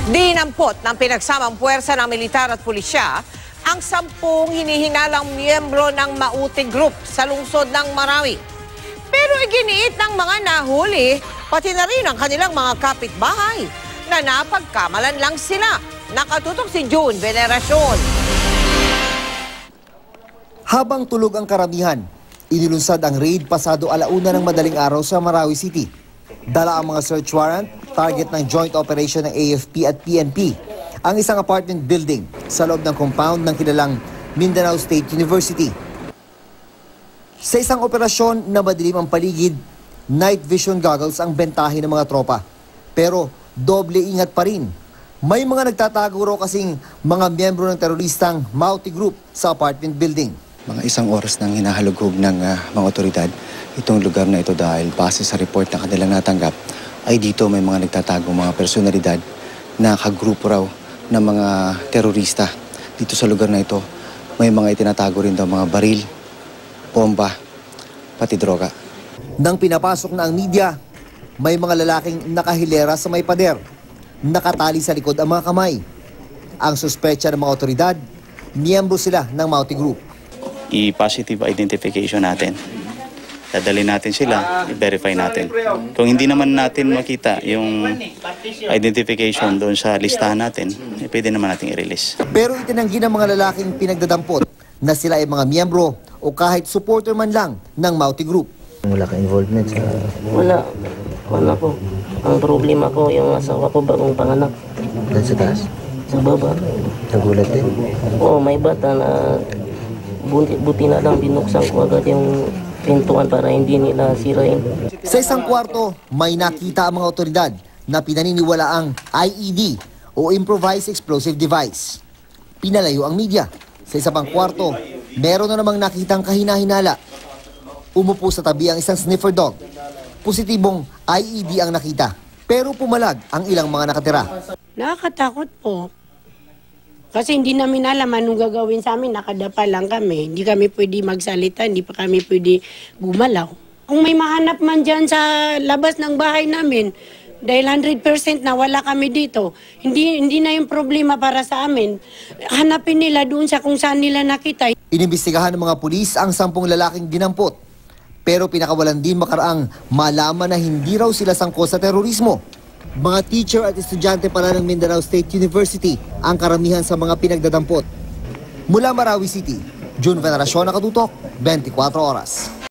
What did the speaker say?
Dinampot ng pinagsamang puwersa ng militar at pulisya ang 10 hinihinalang miyembro ng Mauti Group sa lungsod ng Marawi. Pero iginiit ng mga nahuli, pati na rin ang kanilang mga kapitbahay na napagkamalan lang sila. Nakatutok si June Veneracion. Habang tulog ang karamihan, inilunsad ang raid pasado 1:00 ng madaling araw sa Marawi City. Dala ang mga search warrant, target ng joint operation ng AFP at PNP, ang isang apartment building sa loob ng compound ng kilalang Mindanao State University. Sa isang operasyon na madilim ang paligid, night vision goggles ang bentahe ng mga tropa. Pero doble ingat pa rin. May mga nagtatago raw kasing mga miyembro ng teroristang Mauti Group sa apartment building. Mga 1 oras nang hinahalughog ng mga otoridad itong lugar na ito dahil base sa report na kanilang natanggap ay dito may mga nagtatago mga personalidad na kagrupo raw ng mga terorista. Dito sa lugar na ito may mga itinatago rin daw mga baril, bomba, pati droga. Nang pinapasok na ang media, may mga lalaking nakahilera sa may pader, nakatali sa likod ang mga kamay. Ang suspecha ng mga otoridad, miyembro sila ng Mauti Group. I-positive identification natin. Dadalhin natin sila, i-verify natin. Kung hindi naman natin makita yung identification doon sa listahan natin, pwede naman natin i-release. Pero itinanggi ng mga lalaking pinagdadampot na sila ay mga miyembro o kahit supporter man lang ng Mauti Group. Wala kang involvement sa... Wala po. Ang problema ko, yung asawa ko bagong panganak. Doon sa taas? Sa baba. Nagulat din? Oo, may bata na buti na lang binuksan ko agad yung pintuan para hindi nila sirain. Sa isang kwarto, may nakita ang mga otoridad na pinaniniwalaang IED o Improvised Explosive Device. Pinalayo ang media. Sa isa pang kwarto, meron na namang nakitang kahina-hinala. Umupo sa tabi ang isang sniffer dog. Positibong IED ang nakita, pero pumalag ang ilang mga nakatira. Nakakatakot po. Kasi hindi namin alam anong gagawin sa amin, nakadapa lang kami. Hindi kami pwede magsalita, hindi pa kami pwede gumalaw. Kung may mahanap man dyan sa labas ng bahay namin, dahil 100% na wala kami dito, hindi na yung problema para sa amin. Hanapin nila doon sa kung saan nila nakita. Inimbestigahan ng mga pulis ang 10 lalaking dinampot. Pero pinakawalan din makaraang malaman na hindi raw sila sangkot sa terorismo. Mga teacher at estudyante pala ng Mindanao State University ang karamihan sa mga pinagdadampot. Mula Marawi City, June Veneracion, nakatutok, 24 oras.